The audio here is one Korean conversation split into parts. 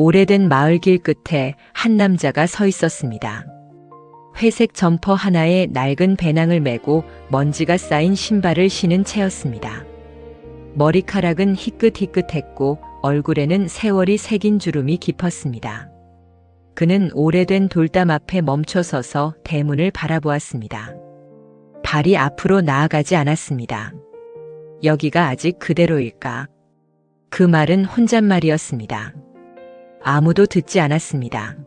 오래된 마을길 끝에 한 남자가 서 있었습니다. 회색 점퍼 하나에 낡은 배낭을 메고 먼지가 쌓인 신발을 신은 채였습니다. 머리카락은 희끗희끗했고 얼굴에는 세월이 새긴 주름이 깊었습니다. 그는 오래된 돌담 앞에 멈춰 서서 대문을 바라보았습니다. 발이 앞으로 나아가지 않았습니다. 여기가 아직 그대로일까? 그 말은 혼잣말이었습니다. 아무도 듣지 않았습니다.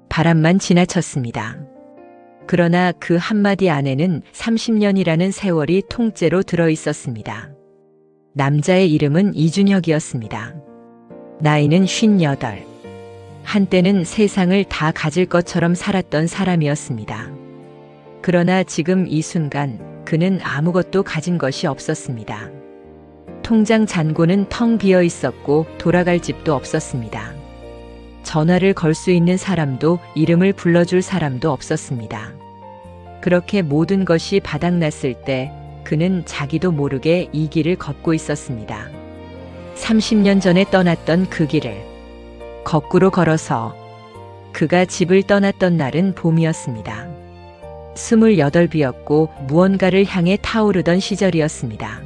바람만 지나쳤습니다. 그러나 그 한마디 안에는 30년이라는 세월이 통째로 들어 있었습니다. 남자의 이름은 이준혁이었습니다. 나이는 58. 한때는 세상을 다 가질 것처럼 살았던 사람이었습니다. 그러나 지금 이 순간 그는 아무것도 가진 것이 없었습니다. 통장 잔고는 텅 비어 있었고 돌아갈 집도 없었습니다. 전화를 걸 수 있는 사람도 이름을 불러줄 사람도 없었습니다. 그렇게 모든 것이 바닥났을 때 그는 자기도 모르게 이 길을 걷고 있었습니다. 30년 전에 떠났던 그 길을 거꾸로 걸어서 그가 집을 떠났던 날은 봄이었습니다. 28이었고 무언가를 향해 타오르던 시절이었습니다.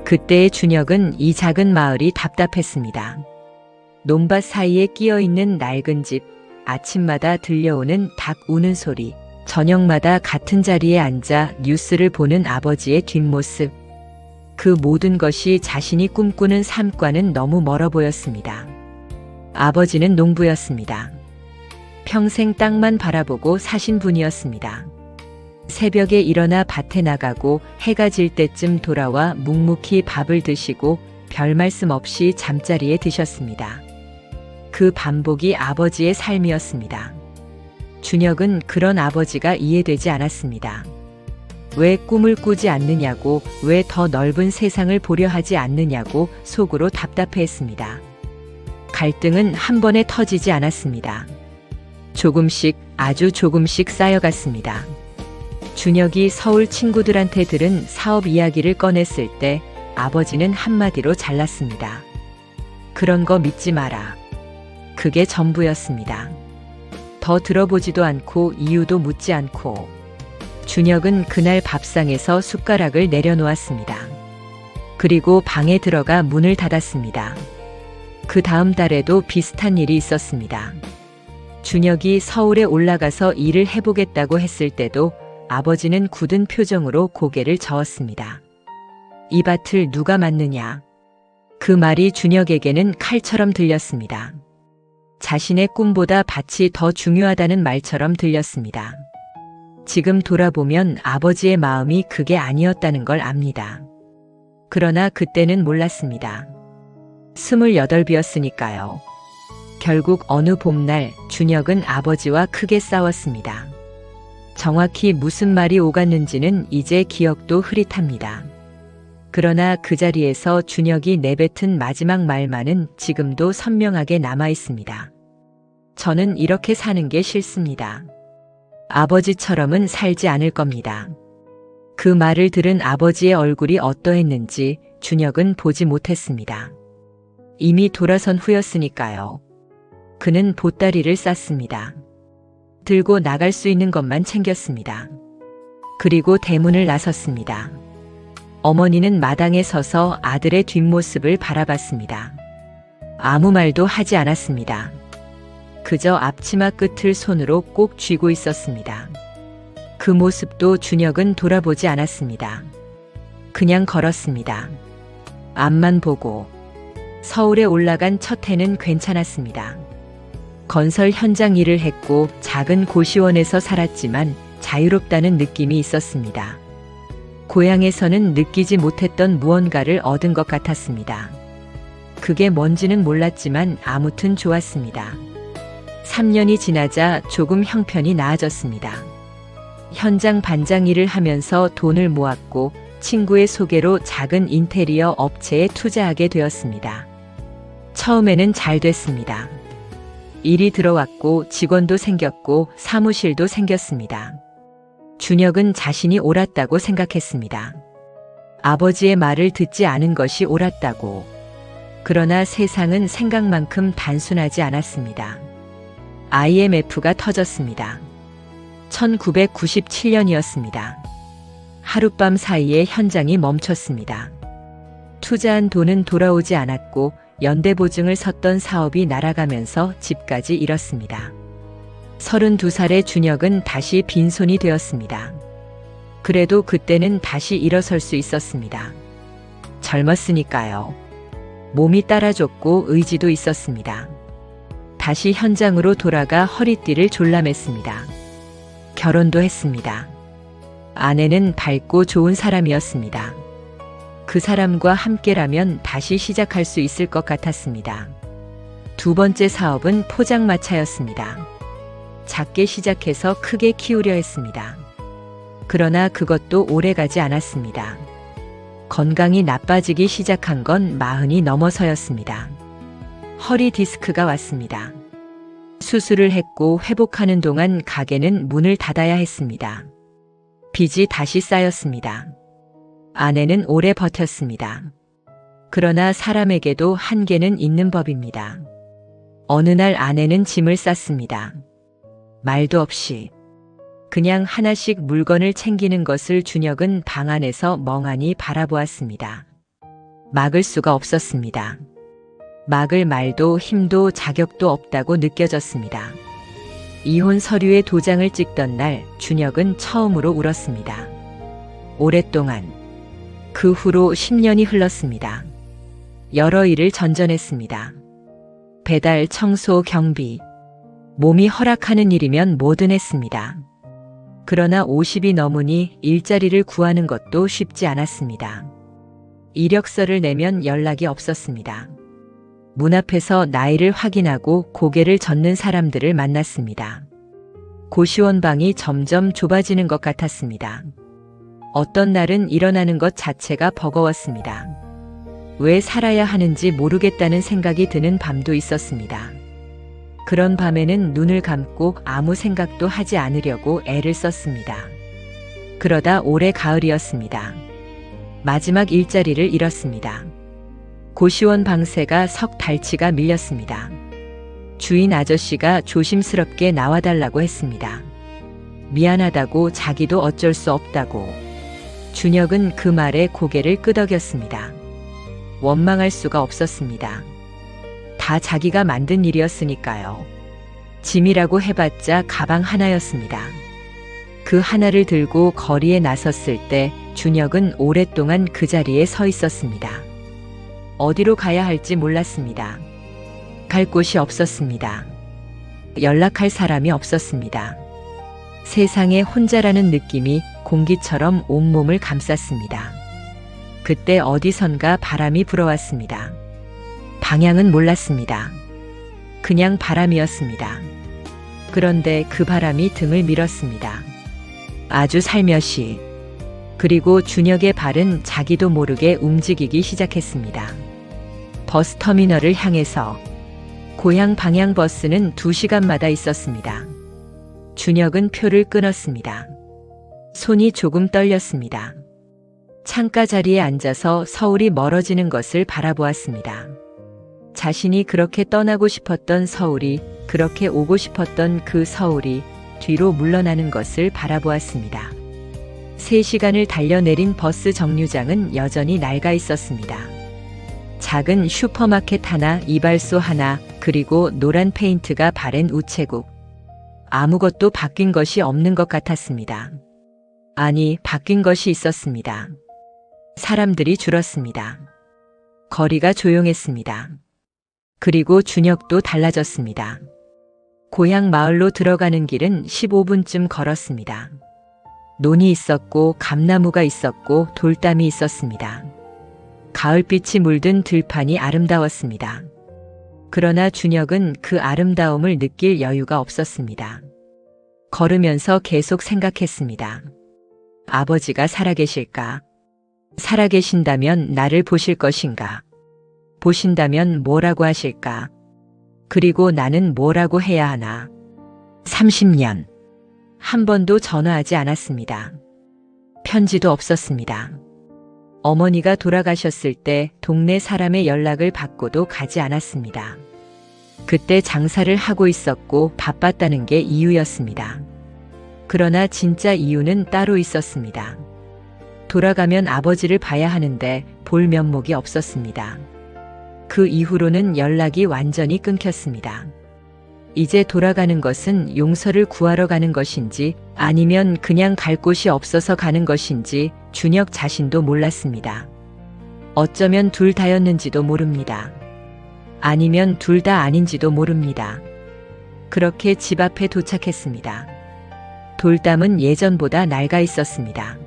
그때의 준혁은 이 작은 마을이 답답했습니다. 논밭 사이에 끼어있는 낡은 집, 아침마다 들려오는 닭 우는 소리, 저녁마다 같은 자리에 앉아 뉴스를 보는 아버지의 뒷모습. 그 모든 것이 자신이 꿈꾸는 삶과는 너무 멀어 보였습니다. 아버지는 농부였습니다. 평생 땅만 바라보고 사신 분이었습니다. 새벽에 일어나 밭에 나가고 해가 질 때쯤 돌아와 묵묵히 밥을 드시고 별 말씀 없이 잠자리에 드셨습니다. 그 반복이 아버지의 삶이었습니다. 준혁은 그런 아버지가 이해되지 않았습니다. 왜 꿈을 꾸지 않느냐고, 왜 더 넓은 세상을 보려 하지 않느냐고 속으로 답답해했습니다. 갈등은 한 번에 터지지 않았습니다. 조금씩, 아주 조금씩 쌓여갔습니다. 준혁이 서울 친구들한테 들은 사업 이야기를 꺼냈을 때 아버지는 한마디로 잘랐습니다. 그런 거 믿지 마라. 그게 전부였습니다. 더 들어보지도 않고 이유도 묻지 않고 준혁은 그날 밥상에서 숟가락을 내려놓았습니다. 그리고 방에 들어가 문을 닫았습니다. 그 다음 달에도 비슷한 일이 있었습니다. 준혁이 서울에 올라가서 일을 해보겠다고 했을 때도 아버지는 굳은 표정으로 고개를 저었습니다. 이 밭을 누가 맡느냐? 그 말이 준혁에게는 칼처럼 들렸습니다. 자신의 꿈보다 밭이 더 중요하다는 말처럼 들렸습니다. 지금 돌아보면 아버지의 마음이 그게 아니었다는 걸 압니다. 그러나 그때는 몰랐습니다. 28이었으니까요. 결국 어느 봄날 준혁은 아버지와 크게 싸웠습니다. 정확히 무슨 말이 오갔는지는 이제 기억도 흐릿합니다. 그러나 그 자리에서 준혁이 내뱉은 마지막 말만은 지금도 선명하게 남아 있습니다. 저는 이렇게 사는 게 싫습니다. 아버지처럼은 살지 않을 겁니다. 그 말을 들은 아버지의 얼굴이 어떠했는지 준혁은 보지 못했습니다. 이미 돌아선 후였으니까요. 그는 보따리를 쌌습니다. 들고 나갈 수 있는 것만 챙겼습니다. 그리고 대문을 나섰습니다. 어머니는 마당에 서서 아들의 뒷모습을 바라봤습니다. 아무 말도 하지 않았습니다. 그저 앞치마 끝을 손으로 꼭 쥐고 있었습니다. 그 모습도 준혁은 돌아보지 않았습니다. 그냥 걸었습니다. 앞만 보고. 서울에 올라간 첫 해는 괜찮았습니다. 건설 현장 일을 했고 작은 고시원에서 살았지만 자유롭다는 느낌이 있었습니다. 고향에서는 느끼지 못했던 무언가를 얻은 것 같았습니다. 그게 뭔지는 몰랐지만 아무튼 좋았습니다. 3년이 지나자 조금 형편이 나아졌습니다. 현장 반장 일을 하면서 돈을 모았고 친구의 소개로 작은 인테리어 업체에 투자하게 되었습니다. 처음에는 잘 됐습니다. 일이 들어왔고 직원도 생겼고 사무실도 생겼습니다. 준혁은 자신이 옳았다고 생각했습니다. 아버지의 말을 듣지 않은 것이 옳았다고. 그러나 세상은 생각만큼 단순하지 않았습니다. IMF가 터졌습니다. 1997년이었습니다. 하룻밤 사이에 현장이 멈췄습니다. 투자한 돈은 돌아오지 않았고 연대보증을 섰던 사업이 날아가면서 집까지 잃었습니다. 32살의 준혁은 다시 빈손이 되었습니다. 그래도 그때는 다시 일어설 수 있었습니다. 젊었으니까요. 몸이 따라줬고 의지도 있었습니다. 다시 현장으로 돌아가 허리띠를 졸라맸습니다. 결혼도 했습니다. 아내는 밝고 좋은 사람이었습니다. 그 사람과 함께라면 다시 시작할 수 있을 것 같았습니다. 두 번째 사업은 포장마차였습니다. 작게 시작해서 크게 키우려 했습니다. 그러나 그것도 오래가지 않았습니다. 건강이 나빠지기 시작한 건 40이 넘어서였습니다. 허리 디스크가 왔습니다. 수술을 했고 회복하는 동안 가게는 문을 닫아야 했습니다. 빚이 다시 쌓였습니다. 아내는 오래 버텼습니다. 그러나 사람에게도 한계는 있는 법입니다. 어느 날 아내는 짐을 쌌습니다. 말도 없이 그냥 하나씩 물건을 챙기는 것을 준혁은 방 안에서 멍하니 바라보았습니다. 막을 수가 없었습니다. 막을 말도 힘도 자격도 없다고 느껴졌습니다. 이혼 서류에 도장을 찍던 날 준혁은 처음으로 울었습니다. 오랫동안 그 후로 10년이 흘렀습니다. 여러 일을 전전했습니다. 배달, 청소, 경비. 몸이 허락하는 일이면 뭐든 했습니다. 그러나 50이 넘으니 일자리를 구하는 것도 쉽지 않았습니다. 이력서를 내면 연락이 없었습니다. 문 앞에서 나이를 확인하고 고개를 젓는 사람들을 만났습니다. 고시원방이 점점 좁아지는 것 같았습니다. 어떤 날은 일어나는 것 자체가 버거웠습니다. 왜 살아야 하는지 모르겠다는 생각이 드는 밤도 있었습니다. 그런 밤에는 눈을 감고 아무 생각도 하지 않으려고 애를 썼습니다. 그러다 올해 가을이었습니다. 마지막 일자리를 잃었습니다. 고시원 방세가 석 달치가 밀렸습니다. 주인 아저씨가 조심스럽게 나와달라고 했습니다. 미안하다고, 자기도 어쩔 수 없다고. 준혁은 그 말에 고개를 끄덕였습니다. 원망할 수가 없었습니다. 다 자기가 만든 일이었으니까요. 짐이라고 해봤자 가방 하나였습니다. 그 하나를 들고 거리에 나섰을 때 준혁은 오랫동안 그 자리에 서 있었습니다. 어디로 가야 할지 몰랐습니다. 갈 곳이 없었습니다. 연락할 사람이 없었습니다. 세상에 혼자라는 느낌이 공기처럼 온몸을 감쌌습니다. 그때 어디선가 바람이 불어왔습니다. 방향은 몰랐습니다. 그냥 바람이었습니다. 그런데 그 바람이 등을 밀었습니다. 아주 살며시. 그리고 준혁의 발은 자기도 모르게 움직이기 시작했습니다. 버스터미널을 향해서. 고향 방향 버스는 2시간마다 있었습니다. 준혁은 표를 끊었습니다. 손이 조금 떨렸습니다. 창가 자리에 앉아서 서울이 멀어지는 것을 바라보았습니다. 자신이 그렇게 떠나고 싶었던 서울이, 그렇게 오고 싶었던 그 서울이 뒤로 물러나는 것을 바라보았습니다. 3시간을 달려내린 버스 정류장은 여전히 낡아 있었습니다. 작은 슈퍼마켓 하나, 이발소 하나, 그리고 노란 페인트가 바랜 우체국. 아무것도 바뀐 것이 없는 것 같았습니다. 아니, 바뀐 것이 있었습니다. 사람들이 줄었습니다. 거리가 조용했습니다. 그리고 준혁도 달라졌습니다. 고향 마을로 들어가는 길은 15분쯤 걸었습니다. 논이 있었고 감나무가 있었고 돌담이 있었습니다. 가을빛이 물든 들판이 아름다웠습니다. 그러나 준혁은 그 아름다움을 느낄 여유가 없었습니다. 걸으면서 계속 생각했습니다. 아버지가 살아계실까? 살아계신다면 나를 보실 것인가? 보신다면 뭐라고 하실까? 그리고 나는 뭐라고 해야 하나? 30년. 한 번도 전화하지 않았습니다. 편지도 없었습니다. 어머니가 돌아가셨을 때 동네 사람의 연락을 받고도 가지 않았습니다. 그때 장사를 하고 있었고 바빴다는 게 이유였습니다. 그러나 진짜 이유는 따로 있었습니다. 돌아가면 아버지를 봐야 하는데 볼 면목이 없었습니다. 그 이후로는 연락이 완전히 끊겼습니다. 이제 돌아가는 것은 용서를 구하러 가는 것인지 아니면 그냥 갈 곳이 없어서 가는 것인지 준혁 자신도 몰랐습니다. 어쩌면 둘 다였는지도 모릅니다. 아니면 둘 다 아닌지도 모릅니다. 그렇게 집 앞에 도착했습니다. 돌담은 예전보다 낡아 있었습니다.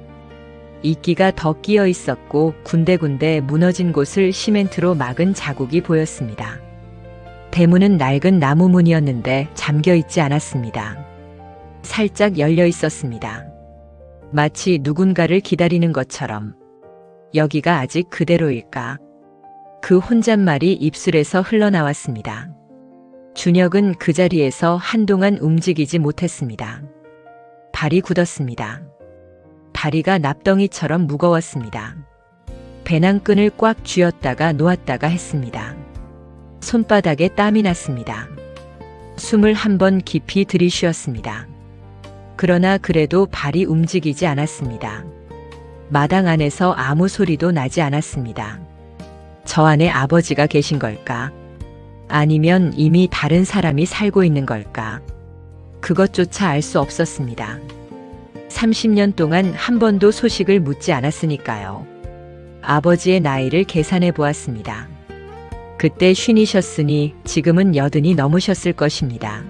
이끼가 더 끼어 있었고 군데군데 무너진 곳을 시멘트로 막은 자국이 보였습니다. 대문은 낡은 나무 문이었는데 잠겨 있지 않았습니다. 살짝 열려 있었습니다. 마치 누군가를 기다리는 것처럼. 여기가 아직 그대로일까? 그 혼잣말이 입술에서 흘러나왔습니다. 준혁은 그 자리에서 한동안 움직이지 못했습니다. 발이 굳었습니다. 다리가 납덩이처럼 무거웠습니다. 배낭끈을 꽉 쥐었다가 놓았다가 했습니다. 손바닥에 땀이 났습니다. 숨을 한 번 깊이 들이쉬었습니다. 그러나 그래도 발이 움직이지 않았습니다. 마당 안에서 아무 소리도 나지 않았습니다. 저 안에 아버지가 계신 걸까? 아니면 이미 다른 사람이 살고 있는 걸까? 그것조차 알 수 없었습니다. 30년 동안 한 번도 소식을 묻지 않았으니까요. 아버지의 나이를 계산해 보았습니다. 그때 50이셨으니 지금은 80이 넘으셨을 것입니다.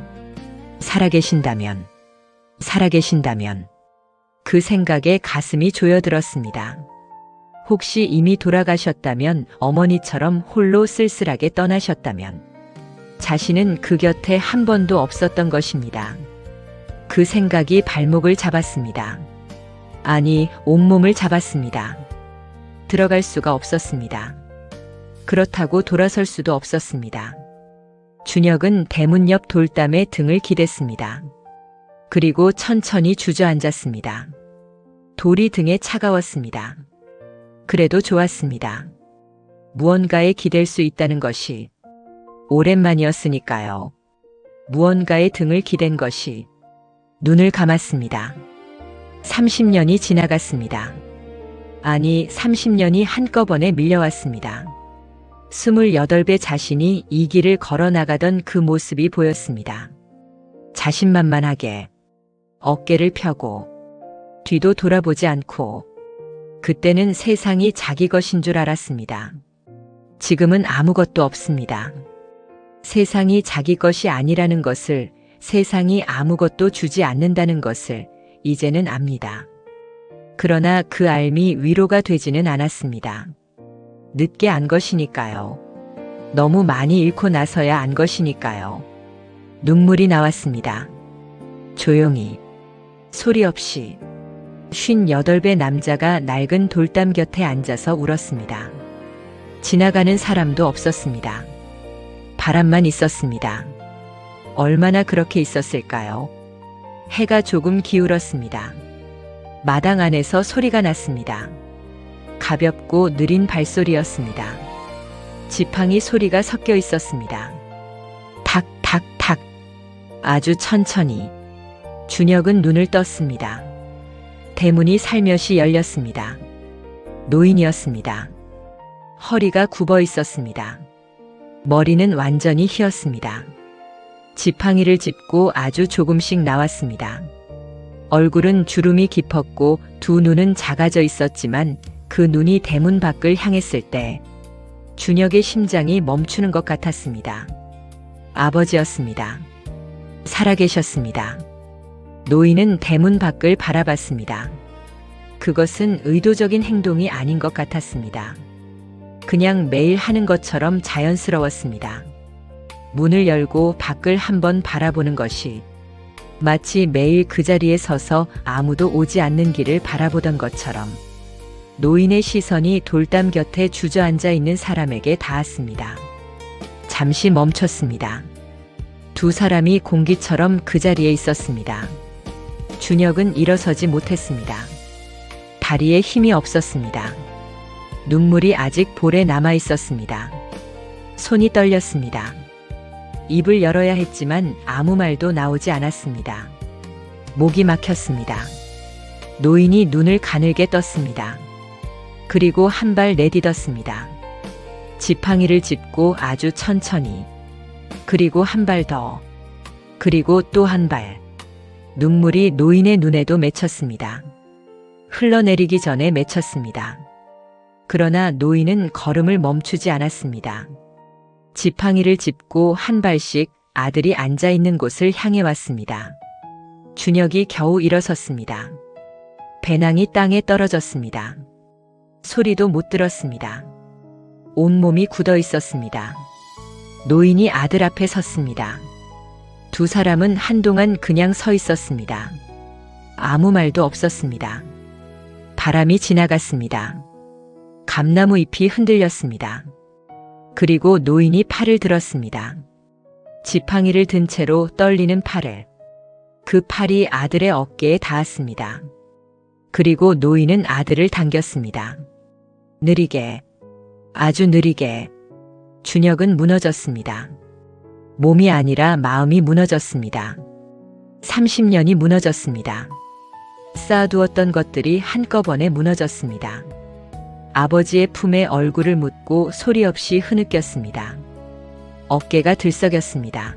살아계신다면 그 생각에 가슴이 조여들었습니다. 혹시 이미 돌아가셨다면, 어머니처럼 홀로 쓸쓸하게 떠나셨다면 자신은 그 곁에 한 번도 없었던 것입니다. 그 생각이 발목을 잡았습니다. 아니, 온몸을 잡았습니다. 들어갈 수가 없었습니다. 그렇다고 돌아설 수도 없었습니다. 준혁은 대문 옆 돌담에 등을 기댔습니다. 그리고 천천히 주저앉았습니다. 돌이 등에 차가웠습니다. 그래도 좋았습니다. 무언가에 기댈 수 있다는 것이 오랜만이었으니까요. 무언가에 등을 기댄 것이. 눈을 감았습니다. 30년이 지나갔습니다. 아니, 30년이 한꺼번에 밀려왔습니다. 28배 자신이 이 길을 걸어나가던 그 모습이 보였습니다. 자신만만하게 어깨를 펴고 뒤도 돌아보지 않고. 그때는 세상이 자기 것인 줄 알았습니다. 지금은 아무것도 없습니다. 세상이 자기 것이 아니라는 것을, 세상이 아무것도 주지 않는다는 것을 이제는 압니다. 그러나 그 알미 위로가 되지는 않았습니다. 늦게 안 것이니까요. 너무 많이 잃고 나서야 안 것이니까요. 눈물이 나왔습니다. 조용히, 소리 없이. 58배 남자가 낡은 돌담 곁에 앉아서 울었습니다. 지나가는 사람도 없었습니다. 바람만 있었습니다. 얼마나 그렇게 있었을까요? 해가 조금 기울었습니다. 마당 안에서 소리가 났습니다. 가볍고 느린 발소리였습니다. 지팡이 소리가 섞여 있었습니다. 탁, 탁, 탁. 아주 천천히. 준혁은 눈을 떴습니다. 대문이 살며시 열렸습니다. 노인이었습니다. 허리가 굽어 있었습니다. 머리는 완전히 휘었습니다. 지팡이를 짚고 아주 조금씩 나왔습니다. 얼굴은 주름이 깊었고 두 눈은 작아져 있었지만 그 눈이 대문 밖을 향했을 때 준혁의 심장이 멈추는 것 같았습니다. 아버지였습니다. 살아계셨습니다. 노인은 대문 밖을 바라봤습니다. 그것은 의도적인 행동이 아닌 것 같았습니다. 그냥 매일 하는 것처럼 자연스러웠습니다. 문을 열고 밖을 한번 바라보는 것이 마치 매일 그 자리에 서서 아무도 오지 않는 길을 바라보던 것처럼. 노인의 시선이 돌담 곁에 주저앉아 있는 사람에게 닿았습니다. 잠시 멈췄습니다. 두 사람이 공기처럼 그 자리에 있었습니다. 준혁은 일어서지 못했습니다. 다리에 힘이 없었습니다. 눈물이 아직 볼에 남아 있었습니다. 손이 떨렸습니다. 입을 열어야 했지만 아무 말도 나오지 않았습니다. 목이 막혔습니다. 노인이 눈을 가늘게 떴습니다. 그리고 한 발 내딛었습니다. 지팡이를 짚고 아주 천천히. 그리고 한 발 더. 그리고 또 한 발. 눈물이 노인의 눈에도 맺혔습니다. 흘러내리기 전에 맺혔습니다. 그러나 노인은 걸음을 멈추지 않았습니다. 지팡이를 짚고 한 발씩 아들이 앉아 있는 곳을 향해 왔습니다. 준혁이 겨우 일어섰습니다. 배낭이 땅에 떨어졌습니다. 소리도 못 들었습니다. 온몸이 굳어 있었습니다. 노인이 아들 앞에 섰습니다. 두 사람은 한동안 그냥 서 있었습니다. 아무 말도 없었습니다. 바람이 지나갔습니다. 감나무 잎이 흔들렸습니다. 그리고 노인이 팔을 들었습니다. 지팡이를 든 채로 떨리는 팔을. 그 팔이 아들의 어깨에 닿았습니다. 그리고 노인은 아들을 당겼습니다. 느리게, 아주 느리게. 준혁은 무너졌습니다. 몸이 아니라 마음이 무너졌습니다. 30년이 무너졌습니다. 쌓아두었던 것들이 한꺼번에 무너졌습니다. 아버지의 품에 얼굴을 묻고 소리 없이 흐느꼈습니다. 어깨가 들썩였습니다.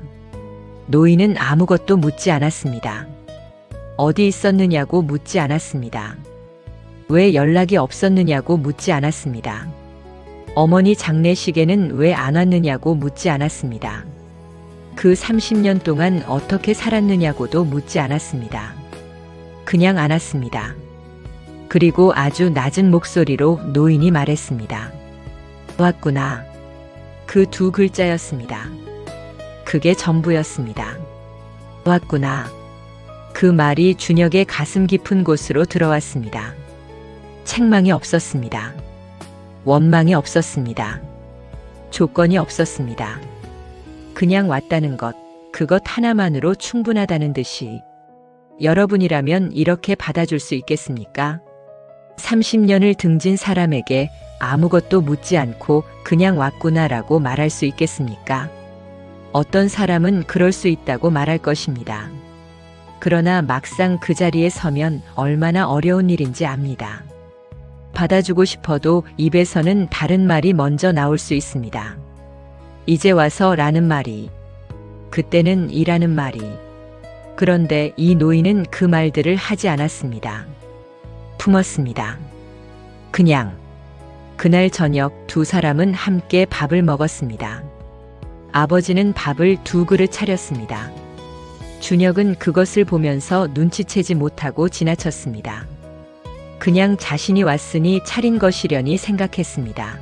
노인은 아무것도 묻지 않았습니다. 어디 있었느냐고 묻지 않았습니다. 왜 연락이 없었느냐고 묻지 않았습니다. 어머니 장례식에는 왜 안 왔느냐고 묻지 않았습니다. 그 30년 동안 어떻게 살았느냐고도 묻지 않았습니다. 그냥 안았습니다. 그리고 아주 낮은 목소리로 노인이 말했습니다. 왔구나. 그 두 글자였습니다. 그게 전부였습니다. 왔구나. 그 말이 준혁의 가슴 깊은 곳으로 들어왔습니다. 책망이 없었습니다. 원망이 없었습니다. 조건이 없었습니다. 그냥 왔다는 것, 그것 하나만으로 충분하다는 듯이. 여러분이라면 이렇게 받아줄 수 있겠습니까? 30년을 등진 사람에게 아무것도 묻지 않고 그냥 왔구나라고 말할 수 있겠습니까? 어떤 사람은 그럴 수 있다고 말할 것입니다. 그러나 막상 그 자리에 서면 얼마나 어려운 일인지 압니다. 받아주고 싶어도 입에서는 다른 말이 먼저 나올 수 있습니다. 이제 와서 라는 말이, 그때는 이라는 말이. 그런데 이 노인은 그 말들을 하지 않았습니다. 품었습니다. 그냥. 그날 저녁 두 사람은 함께 밥을 먹었습니다. 아버지는 밥을 두 그릇 차렸습니다. 준혁은 그것을 보면서 눈치채지 못하고 지나쳤습니다. 그냥 자신이 왔으니 차린 것이려니 생각했습니다.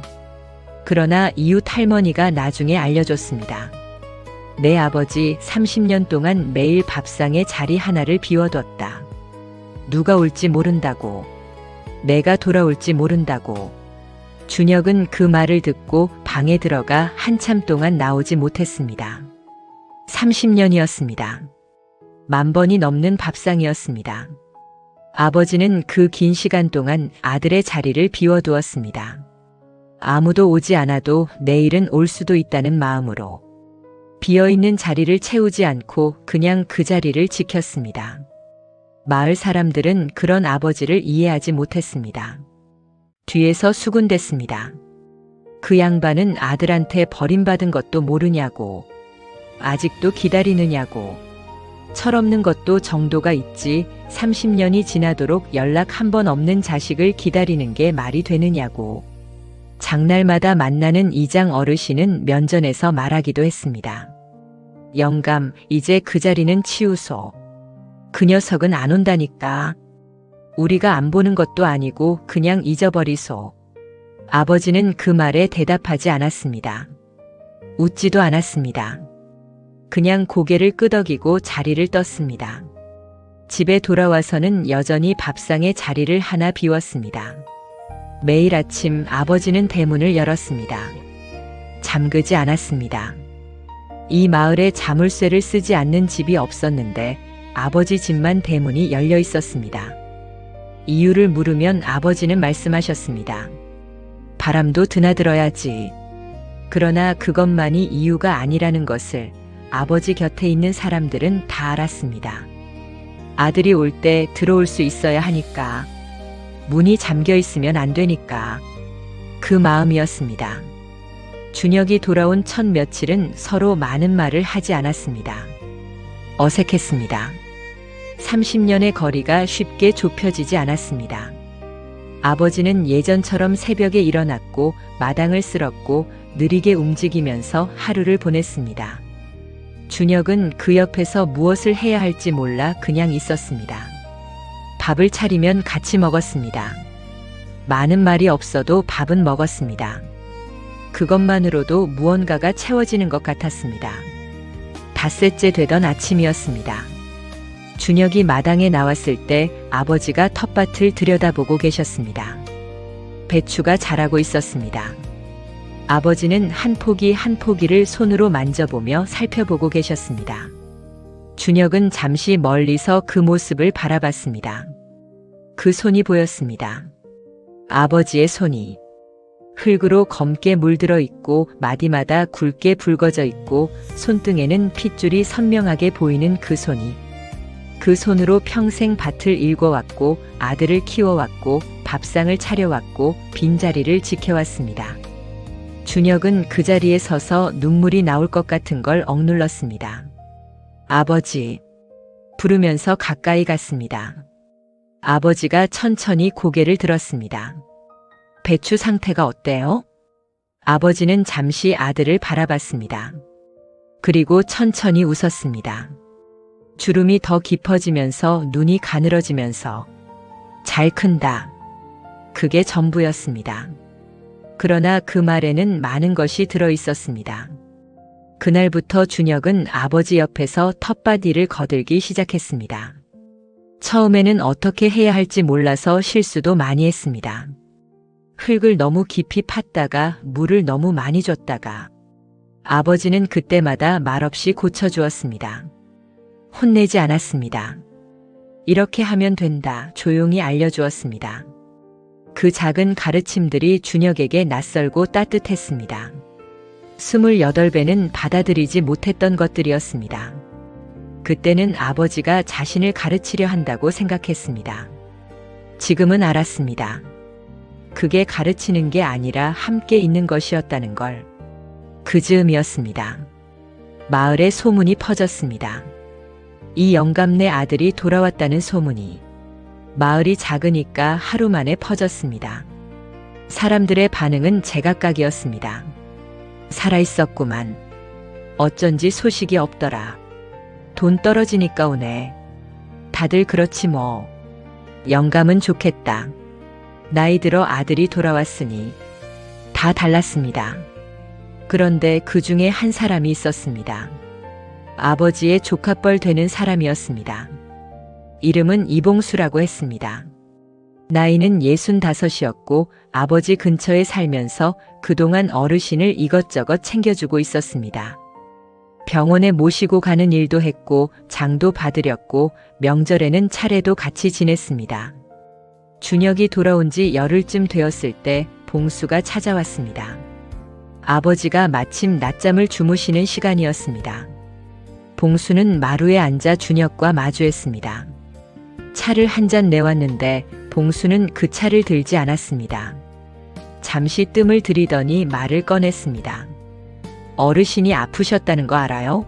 그러나 이웃 할머니가 나중에 알려줬습니다. 내 아버지 30년 동안 매일 밥상에 자리 하나를 비워뒀다. 누가 올지 모른다고. 내가 돌아올지 모른다고. 준혁은 그 말을 듣고 방에 들어가 한참 동안 나오지 못했습니다. 30년이었습니다. 10,000번이 넘는 밥상이었습니다. 아버지는 그 긴 시간 동안 아들의 자리를 비워두었습니다. 아무도 오지 않아도 내일은 올 수도 있다는 마음으로. 비어있는 자리를 채우지 않고 그냥 그 자리를 지켰습니다. 마을 사람들은 그런 아버지를 이해하지 못했습니다. 뒤에서 수군댔습니다. 그 양반은 아들한테 버림받은 것도 모르냐고. 아직도 기다리느냐고. 철없는 것도 정도가 있지 30년이 지나도록 연락 한 번 없는 자식을 기다리는 게 말이 되느냐고. 장날마다 만나는 이장 어르신은 면전에서 말하기도 했습니다. 영감, 이제 그 자리는 치우소. 그 녀석은 안 온다니까. 우리가 안 보는 것도 아니고 그냥 잊어버리소. 아버지는 그 말에 대답하지 않았습니다. 웃지도 않았습니다. 그냥 고개를 끄덕이고 자리를 떴습니다. 집에 돌아와서는 여전히 밥상에 자리를 하나 비웠습니다. 매일 아침 아버지는 대문을 열었습니다. 잠그지 않았습니다. 이 마을에 자물쇠를 쓰지 않는 집이 없었는데 아버지 집만 대문이 열려 있었습니다. 이유를 물으면 아버지는 말씀하셨습니다. 바람도 드나들어야지. 그러나 그것만이 이유가 아니라는 것을 아버지 곁에 있는 사람들은 다 알았습니다. 아들이 올 때 들어올 수 있어야 하니까. 문이 잠겨 있으면 안 되니까. 그 마음이었습니다. 준혁이 돌아온 첫 며칠은 서로 많은 말을 하지 않았습니다. 어색했습니다. 30년의 거리가 쉽게 좁혀지지 않았습니다. 아버지는 예전처럼 새벽에 일어났고 마당을 쓸었고 느리게 움직이면서 하루를 보냈습니다. 준혁은 그 옆에서 무엇을 해야 할지 몰라 그냥 있었습니다. 밥을 차리면 같이 먹었습니다. 많은 말이 없어도 밥은 먹었습니다. 그것만으로도 무언가가 채워지는 것 같았습니다. 닷새째 되던 아침이었습니다. 준혁이 마당에 나왔을 때 아버지가 텃밭을 들여다보고 계셨습니다. 배추가 자라고 있었습니다. 아버지는 한 포기 한 포기를 손으로 만져보며 살펴보고 계셨습니다. 준혁은 잠시 멀리서 그 모습을 바라봤습니다. 그 손이 보였습니다. 아버지의 손이. 흙으로 검게 물들어 있고 마디마다 굵게 붉어져 있고 손등에는 핏줄이 선명하게 보이는 그 손이. 그 손으로 평생 밭을 일궈왔고 아들을 키워왔고 밥상을 차려왔고 빈자리를 지켜왔습니다. 준혁은 그 자리에 서서 눈물이 나올 것 같은 걸 억눌렀습니다. 아버지. 부르면서 가까이 갔습니다. 아버지가 천천히 고개를 들었습니다. 배추 상태가 어때요? 아버지는 잠시 아들을 바라봤습니다. 그리고 천천히 웃었습니다. 주름이 더 깊어지면서 눈이 가늘어지면서 잘 큰다. 그게 전부였습니다. 그러나 그 말에는 많은 것이 들어 있었습니다. 그날부터 준혁은 아버지 옆에서 텃밭 일을 거들기 시작했습니다. 처음에는 어떻게 해야 할지 몰라서 실수도 많이 했습니다. 흙을 너무 깊이 팠다가 물을 너무 많이 줬다가 아버지는 그때마다 말없이 고쳐주었습니다. 혼내지 않았습니다. 이렇게 하면 된다 조용히 알려주었습니다. 그 작은 가르침들이 준혁에게 낯설고 따뜻했습니다. 28배는 받아들이지 못했던 것들이었습니다. 그때는 아버지가 자신을 가르치려 한다고 생각했습니다. 지금은 알았습니다. 그게 가르치는 게 아니라 함께 있는 것이었다는 걸. 그 즈음이었습니다. 마을에 소문이 퍼졌습니다. 이 영감네 아들이 돌아왔다는 소문이. 마을이 작으니까 하루 만에 퍼졌습니다. 사람들의 반응은 제각각이었습니다. 살아있었구만. 어쩐지 소식이 없더라. 돈 떨어지니까 오네. 다들 그렇지 뭐. 영감은 좋겠다. 나이 들어 아들이 돌아왔으니. 다 달랐습니다. 그런데 그 중에 한 사람이 있었습니다. 아버지의 조카뻘 되는 사람이었습니다. 이름은 이봉수라고 했습니다. 나이는 65이었고 아버지 근처에 살면서 그동안 어르신을 이것저것 챙겨주고 있었습니다. 병원에 모시고 가는 일도 했고 장도 받으렸고 명절에는 차례도 같이 지냈습니다. 준혁이 돌아온 지 열흘쯤 되었을 때 봉수가 찾아왔습니다. 아버지가 마침 낮잠을 주무시는 시간이었습니다. 봉수는 마루에 앉아 준혁과 마주했습니다. 차를 한 잔 내왔는데 봉수는 그 차를 들지 않았습니다. 잠시 뜸을 들이더니 말을 꺼냈습니다. 어르신이 아프셨다는 거 알아요?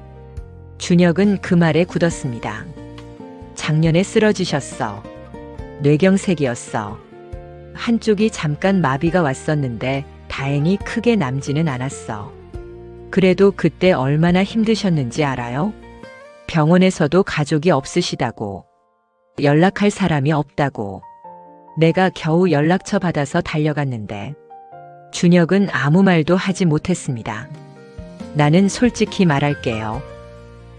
준혁은 그 말에 굳었습니다. 작년에 쓰러지셨어. 뇌경색이었어. 한쪽이 잠깐 마비가 왔었는데 다행히 크게 남지는 않았어. 그래도 그때 얼마나 힘드셨는지 알아요? 병원에서도 가족이 없으시다고. 연락할 사람이 없다고. 내가 겨우 연락처 받아서 달려갔는데. 준혁은 아무 말도 하지 못했습니다. 나는 솔직히 말할게요.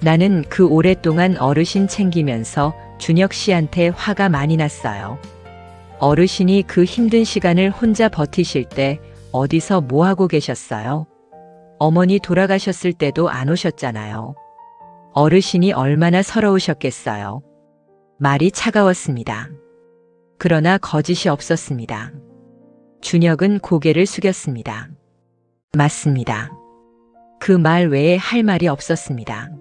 나는 그 오랫동안 어르신 챙기면서 준혁 씨한테 화가 많이 났어요. 어르신이 그 힘든 시간을 혼자 버티실 때 어디서 뭐 하고 계셨어요? 어머니 돌아가셨을 때도 안 오셨잖아요. 어르신이 얼마나 서러우셨겠어요. 말이 차가웠습니다. 그러나 거짓이 없었습니다. 준혁은 고개를 숙였습니다. 맞습니다. 그 말 외에 할 말이 없었습니다.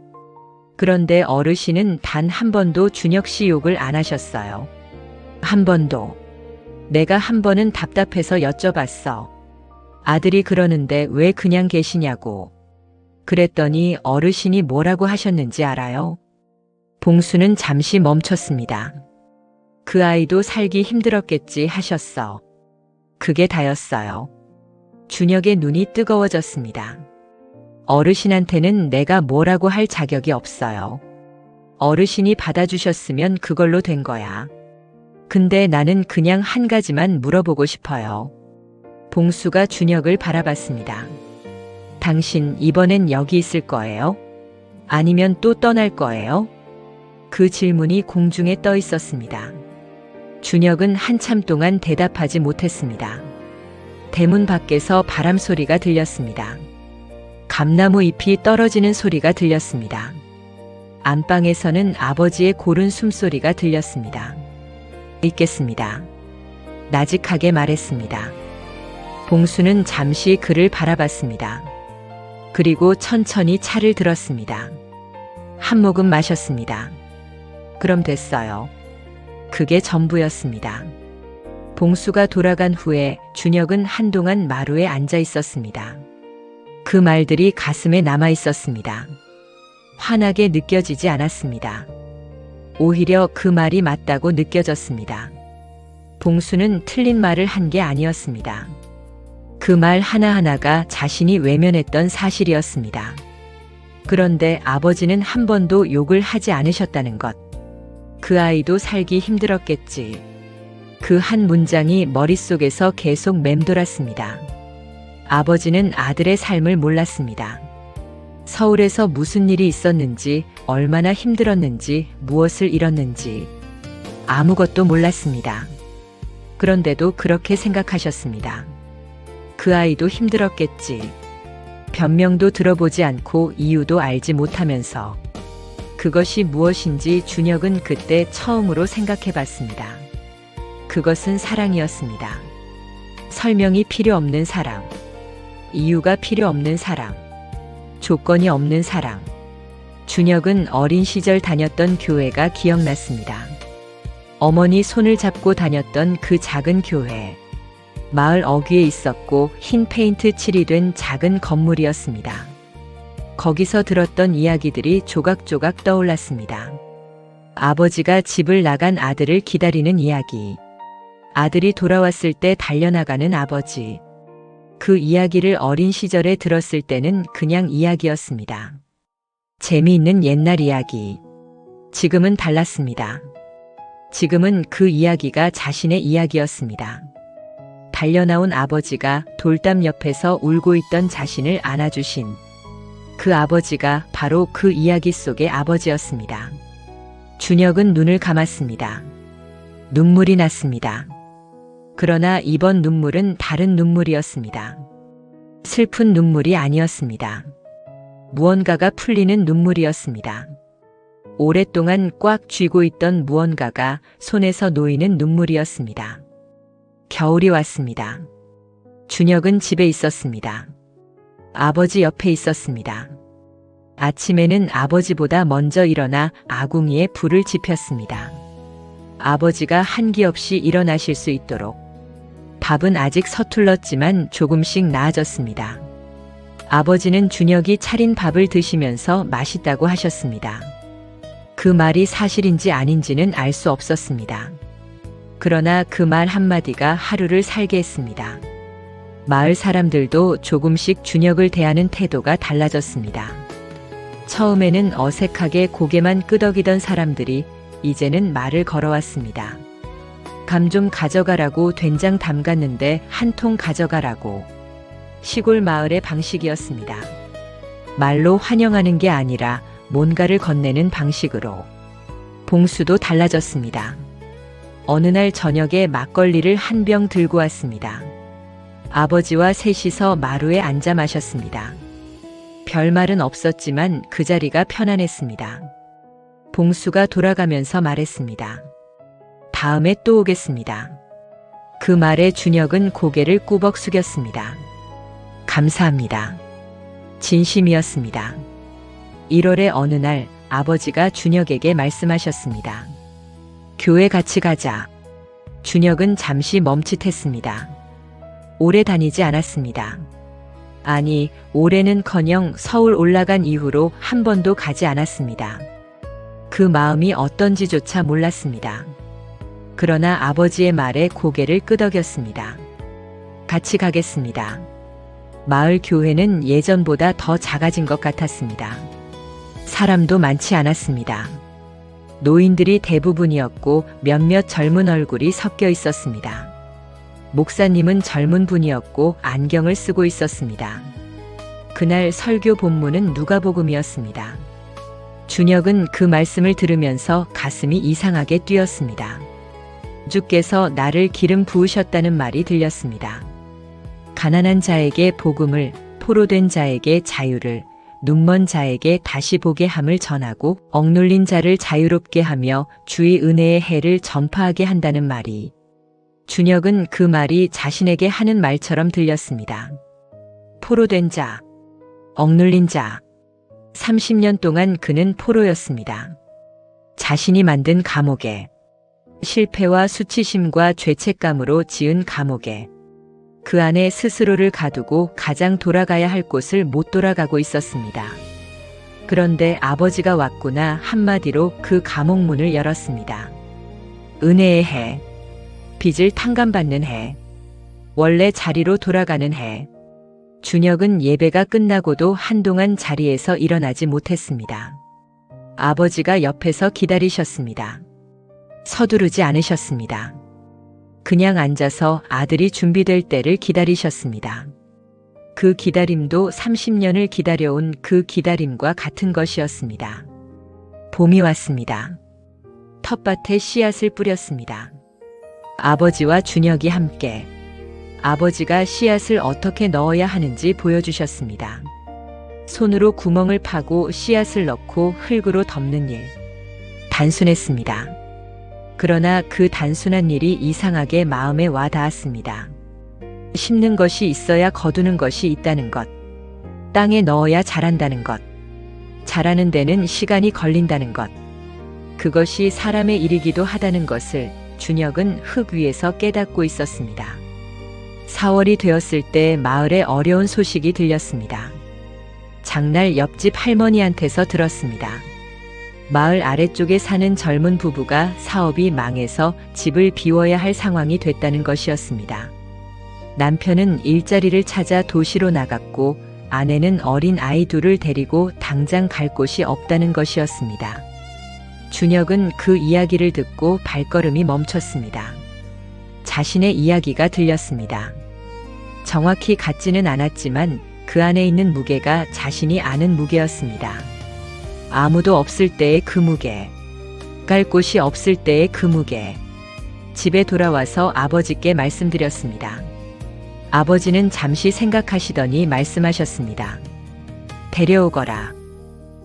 그런데 어르신은 단 한 번도 준혁 씨 욕을 안 하셨어요. 한 번도. 내가 한 번은 답답해서 여쭤봤어. 아들이 그러는데 왜 그냥 계시냐고. 그랬더니 어르신이 뭐라고 하셨는지 알아요? 봉수는 잠시 멈췄습니다. 그 아이도 살기 힘들었겠지 하셨어. 그게 다였어요. 준혁의 눈이 뜨거워졌습니다. 어르신한테는 내가 뭐라고 할 자격이 없어요. 어르신이 받아주셨으면 그걸로 된 거야. 근데 나는 그냥 한 가지만 물어보고 싶어요. 봉수가 준혁을 바라봤습니다. 당신 이번엔 여기 있을 거예요? 아니면 또 떠날 거예요? 그 질문이 공중에 떠 있었습니다. 준혁은 한참 동안 대답하지 못했습니다. 대문 밖에서 바람 소리가 들렸습니다. 감나무 잎이 떨어지는 소리가 들렸습니다. 안방에서는 아버지의 고른 숨소리가 들렸습니다. 있겠습니다. 나직하게 말했습니다. 봉수는 잠시 그를 바라봤습니다. 그리고 천천히 차를 들었습니다. 한 모금 마셨습니다. 그럼 됐어요. 그게 전부였습니다. 봉수가 돌아간 후에 준혁은 한동안 마루에 앉아 있었습니다. 그 말들이 가슴에 남아 있었습니다. 환하게 느껴지지 않았습니다. 오히려 그 말이 맞다고 느껴졌습니다. 봉수는 틀린 말을 한 게 아니었습니다. 그 말 하나하나가 자신이 외면했던 사실이었습니다. 그런데 아버지는 한 번도 욕을 하지 않으셨다는 것. 그 아이도 살기 힘들었겠지. 그 한 문장이 머릿속에서 계속 맴돌았습니다. 아버지는 아들의 삶을 몰랐습니다. 서울에서 무슨 일이 있었는지, 얼마나 힘들었는지, 무엇을 잃었는지 아무것도 몰랐습니다. 그런데도 그렇게 생각하셨습니다. 그 아이도 힘들었겠지. 변명도 들어보지 않고 이유도 알지 못하면서 그것이 무엇인지 준혁은 그때 처음으로 생각해 봤습니다. 그것은 사랑이었습니다. 설명이 필요 없는 사랑. 이유가 필요 없는 사랑. 조건이 없는 사랑. 준혁은 어린 시절 다녔던 교회가 기억났습니다. 어머니 손을 잡고 다녔던 그 작은 교회. 마을 어귀에 있었고 흰 페인트 칠이 된 작은 건물이었습니다. 거기서 들었던 이야기들이 조각조각 떠올랐습니다. 아버지가 집을 나간 아들을 기다리는 이야기. 아들이 돌아왔을 때 달려나가는 아버지. 그 이야기를 어린 시절에 들었을 때는 그냥 이야기였습니다. 재미있는 옛날 이야기. 지금은 달랐습니다. 지금은 그 이야기가 자신의 이야기였습니다. 달려나온 아버지가 돌담 옆에서 울고 있던 자신을 안아주신 그 아버지가 바로 그 이야기 속의 아버지였습니다. 준혁은 눈을 감았습니다. 눈물이 났습니다. 그러나 이번 눈물은 다른 눈물이었습니다. 슬픈 눈물이 아니었습니다. 무언가가 풀리는 눈물이었습니다. 오랫동안 꽉 쥐고 있던 무언가가 손에서 놓이는 눈물이었습니다. 겨울이 왔습니다. 준혁은 집에 있었습니다. 아버지 옆에 있었습니다. 아침에는 아버지보다 먼저 일어나 아궁이에 불을 지폈습니다. 아버지가 한기 없이 일어나실 수 있도록. 밥은 아직 서툴렀지만 조금씩 나아졌습니다. 아버지는 준혁이 차린 밥을 드시면서 맛있다고 하셨습니다. 그 말이 사실인지 아닌지는 알 수 없었습니다. 그러나 그 말 한마디가 하루를 살게 했습니다. 마을 사람들도 조금씩 준혁을 대하는 태도가 달라졌습니다. 처음에는 어색하게 고개만 끄덕이던 사람들이 이제는 말을 걸어왔습니다. 감 좀 가져가라고 된장 담갔는데 한 통 가져가라고. 시골 마을의 방식이었습니다. 말로 환영하는 게 아니라 뭔가를 건네는 방식으로. 봉수도 달라졌습니다. 어느 날 저녁에 막걸리를 한 병 들고 왔습니다. 아버지와 셋이서 마루에 앉아 마셨습니다. 별말은 없었지만 그 자리가 편안했습니다. 봉수가 돌아가면서 말했습니다. 다음에 또 오겠습니다. 그 말에 준혁은 고개를 꾸벅 숙였습니다. 감사합니다. 진심이었습니다. 1월의 어느 날 아버지가 준혁에게 말씀하셨습니다. 교회 같이 가자. 준혁은 잠시 멈칫했습니다. 오래 다니지 않았습니다. 아니, 올해는커녕 서울 올라간 이후로 한 번도 가지 않았습니다. 그 마음이 어떤지조차 몰랐습니다. 그러나 아버지의 말에 고개를 끄덕였습니다. 같이 가겠습니다. 마을 교회는 예전보다 더 작아진 것 같았습니다. 사람도 많지 않았습니다. 노인들이 대부분이었고 몇몇 젊은 얼굴이 섞여 있었습니다. 목사님은 젊은 분이었고 안경을 쓰고 있었습니다. 그날 설교 본문은 누가복음이었습니다. 준혁은 그 말씀을 들으면서 가슴이 이상하게 뛰었습니다. 주께서 나를 기름 부으셨다는 말이 들렸습니다. 가난한 자에게 복음을, 포로된 자에게 자유를, 눈먼 자에게 다시 보게 함을 전하고 억눌린 자를 자유롭게 하며 주의 은혜의 해를 전파하게 한다는 말이, 준혁은 그 말이 자신에게 하는 말처럼 들렸습니다. 포로된 자, 억눌린 자. 30년 동안 그는 포로였습니다. 자신이 만든 감옥에, 실패와 수치심과 죄책감으로 지은 감옥에, 그 안에 스스로를 가두고 가장 돌아가야 할 곳을 못 돌아가고 있었습니다. 그런데 아버지가 왔구나 한마디로 그 감옥 문을 열었습니다. 은혜의 해, 빚을 탕감받는 해, 원래 자리로 돌아가는 해. 준혁은 예배가 끝나고도 한동안 자리에서 일어나지 못했습니다. 아버지가 옆에서 기다리셨습니다. 서두르지 않으셨습니다. 그냥 앉아서 아들이 준비될 때를 기다리셨습니다. 그 기다림도 30년을 기다려온 그 기다림과 같은 것이었습니다. 봄이 왔습니다. 텃밭에 씨앗을 뿌렸습니다. 아버지와 준혁이 함께 아버지가 씨앗을 어떻게 넣어야 하는지 보여주셨습니다. 손으로 구멍을 파고 씨앗을 넣고 흙으로 덮는 일. 단순했습니다. 그러나 그 단순한 일이 이상하게 마음에 와 닿았습니다. 심는 것이 있어야 거두는 것이 있다는 것. 땅에 넣어야 자란다는 것. 자라는 데는 시간이 걸린다는 것. 그것이 사람의 일이기도 하다는 것을 준혁은 흙 위에서 깨닫고 있었습니다. 4월이 되었을 때 마을에 어려운 소식이 들렸습니다. 장날 옆집 할머니한테서 들었습니다. 마을 아래쪽에 사는 젊은 부부가 사업이 망해서 집을 비워야 할 상황이 됐다는 것이었습니다. 남편은 일자리를 찾아 도시로 나갔고 아내는 어린 아이 둘을 데리고 당장 갈 곳이 없다는 것이었습니다. 준혁은 그 이야기를 듣고 발걸음이 멈췄습니다. 자신의 이야기가 들렸습니다. 정확히 같지는 않았지만 그 안에 있는 무게가 자신이 아는 무게였습니다. 아무도 없을 때의 그 무게, 갈 곳이 없을 때의 그 무게. 집에 돌아와서 아버지께 말씀드렸습니다. 아버지는 잠시 생각하시더니 말씀하셨습니다. 데려오거라.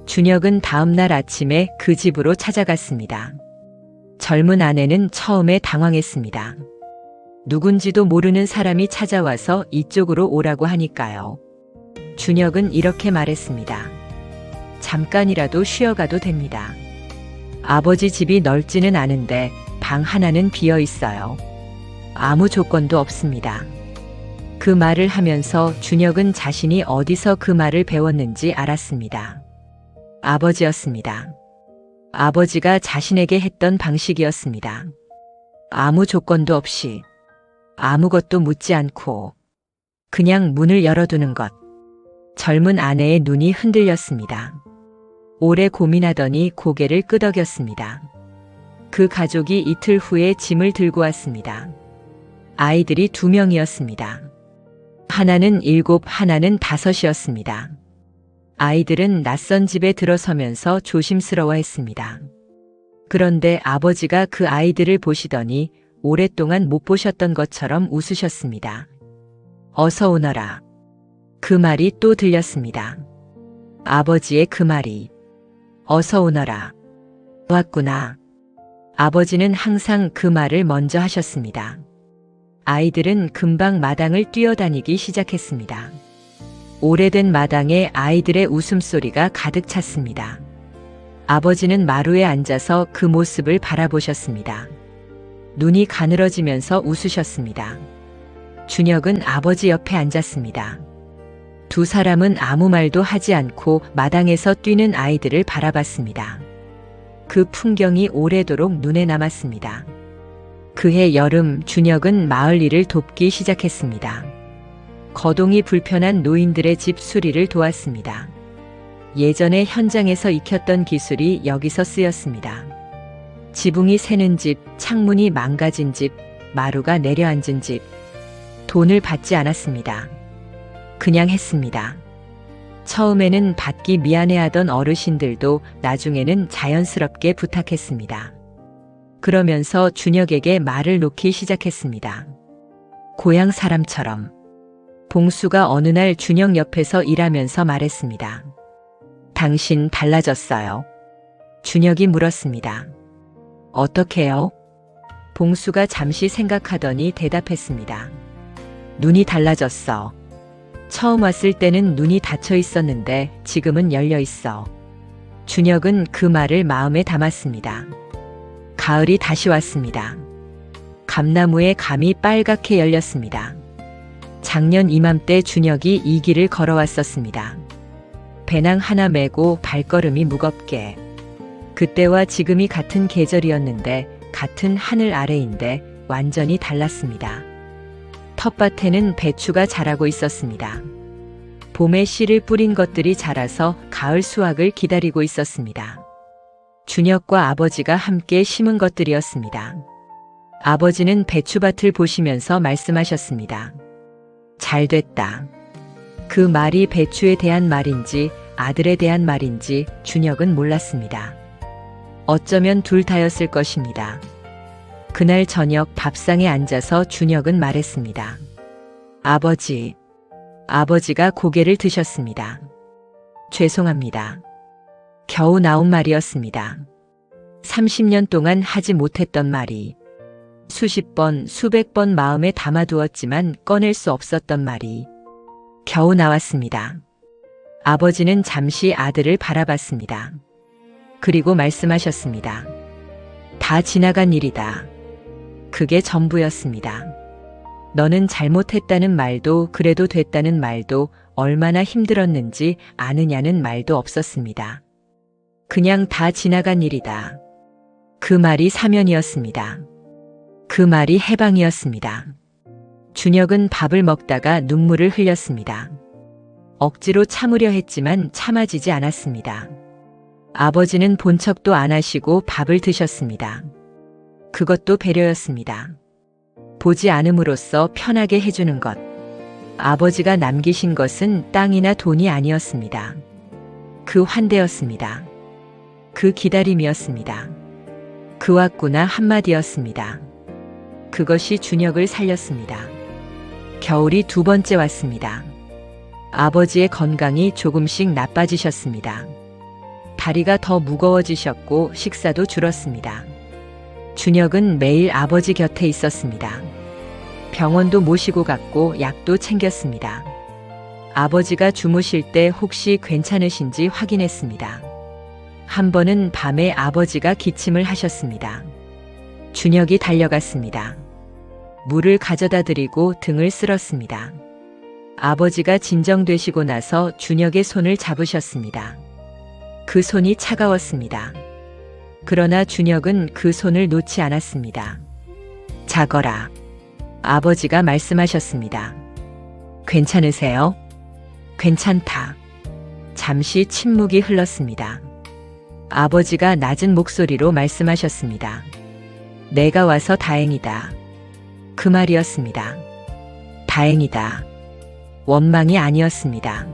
준혁은 다음 날 아침에 그 집으로 찾아갔습니다. 젊은 아내는 처음에 당황했습니다. 누군지도 모르는 사람이 찾아와서 이쪽으로 오라고 하니까요. 준혁은 이렇게 말했습니다. 잠깐이라도 쉬어가도 됩니다. 아버지 집이 넓지는 않은데 방 하나는 비어 있어요. 아무 조건도 없습니다. 그 말을 하면서 준혁은 자신이 어디서 그 말을 배웠는지 알았습니다. 아버지였습니다. 아버지가 자신에게 했던 방식이었습니다. 아무 조건도 없이, 아무것도 묻지 않고 그냥 문을 열어두는 것. 젊은 아내의 눈이 흔들렸습니다. 오래 고민하더니 고개를 끄덕였습니다. 그 가족이 이틀 후에 짐을 들고 왔습니다. 아이들이 2명이었습니다. 하나는 7, 하나는 5이었습니다. 아이들은 낯선 집에 들어서면서 조심스러워했습니다. 그런데 아버지가 그 아이들을 보시더니 오랫동안 못 보셨던 것처럼 웃으셨습니다. 어서 오너라. 그 말이 또 들렸습니다. 아버지의 그 말이. 어서 오너라. 왔구나. 아버지는 항상 그 말을 먼저 하셨습니다. 아이들은 금방 마당을 뛰어다니기 시작했습니다. 오래된 마당에 아이들의 웃음소리가 가득 찼습니다. 아버지는 마루에 앉아서 그 모습을 바라보셨습니다. 눈이 가늘어지면서 웃으셨습니다. 준혁은 아버지 옆에 앉았습니다. 두 사람은 아무 말도 하지 않고 마당에서 뛰는 아이들을 바라봤습니다. 그 풍경이 오래도록 눈에 남았습니다. 그해 여름 준혁은 마을 일을 돕기 시작했습니다. 거동이 불편한 노인들의 집 수리를 도왔습니다. 예전에 현장에서 익혔던 기술이 여기서 쓰였습니다. 지붕이 새는 집, 창문이 망가진 집, 마루가 내려앉은 집. 돈을 받지 않았습니다. 그냥 했습니다. 처음에는 받기 미안해하던 어르신들도 나중에는 자연스럽게 부탁했습니다. 그러면서 준혁에게 말을 놓기 시작했습니다. 고향 사람처럼. 봉수가 어느 날 준혁 옆에서 일하면서 말했습니다. 당신 달라졌어요. 준혁이 물었습니다. 어떻게요? 봉수가 잠시 생각하더니 대답했습니다. 눈이 달라졌어. 처음 왔을 때는 눈이 닫혀 있었는데 지금은 열려 있어. 준혁은 그 말을 마음에 담았습니다. 가을이 다시 왔습니다. 감나무에 감이 빨갛게 열렸습니다. 작년 이맘때 준혁이 이 길을 걸어왔었습니다. 배낭 하나 메고 발걸음이 무겁게. 그때와 지금이 같은 계절이었는데 같은 하늘 아래인데 완전히 달랐습니다. 텃밭에는 배추가 자라고 있었습니다. 봄에 씨를 뿌린 것들이 자라서 가을 수확을 기다리고 있었습니다. 준혁과 아버지가 함께 심은 것들이었습니다. 아버지는 배추밭을 보시면서 말씀하셨습니다. 잘 됐다. 그 말이 배추에 대한 말인지 아들에 대한 말인지 준혁은 몰랐습니다. 어쩌면 둘 다였을 것입니다. 그날 저녁 밥상에 앉아서 준혁은 말했습니다. 아버지. 아버지가 고개를 드셨습니다. 죄송합니다. 겨우 나온 말이었습니다. 30년 동안 하지 못했던 말이. 수십 번, 수백 번 마음에 담아두었지만 꺼낼 수 없었던 말이. 겨우 나왔습니다. 아버지는 잠시 아들을 바라봤습니다. 그리고 말씀하셨습니다. 다 지나간 일이다. 그게 전부였습니다. 너는 잘못했다는 말도 그래도 됐다는 말도 얼마나 힘들었는지 아느냐는 말도 없었습니다. 그냥 다 지나간 일이다. 그 말이 사면이었습니다. 그 말이 해방이었습니다. 준혁은 밥을 먹다가 눈물을 흘렸습니다. 억지로 참으려 했지만 참아지지 않았습니다. 아버지는 본 척도 안 하시고 밥을 드셨습니다. 그것도 배려였습니다. 보지 않음으로써 편하게 해주는 것. 아버지가 남기신 것은 땅이나 돈이 아니었습니다. 그 환대였습니다. 그 기다림이었습니다. 그 왔구나 한마디였습니다. 그것이 준혁을 살렸습니다. 겨울이 두 번째 왔습니다. 아버지의 건강이 조금씩 나빠지셨습니다. 다리가 더 무거워지셨고 식사도 줄었습니다. 준혁은 매일 아버지 곁에 있었습니다. 병원도 모시고 갔고 약도 챙겼습니다. 아버지가 주무실 때 혹시 괜찮으신지 확인했습니다. 한 번은 밤에 아버지가 기침을 하셨습니다. 준혁이 달려갔습니다. 물을 가져다 드리고 등을 쓸었습니다. 아버지가 진정되시고 나서 준혁의 손을 잡으셨습니다. 그 손이 차가웠습니다. 그러나 준혁은 그 손을 놓지 않았습니다. 자거라. 아버지가 말씀하셨습니다. 괜찮으세요? 괜찮다. 잠시 침묵이 흘렀습니다. 아버지가 낮은 목소리로 말씀하셨습니다. 내가 와서 다행이다. 그 말이었습니다. 다행이다. 원망이 아니었습니다.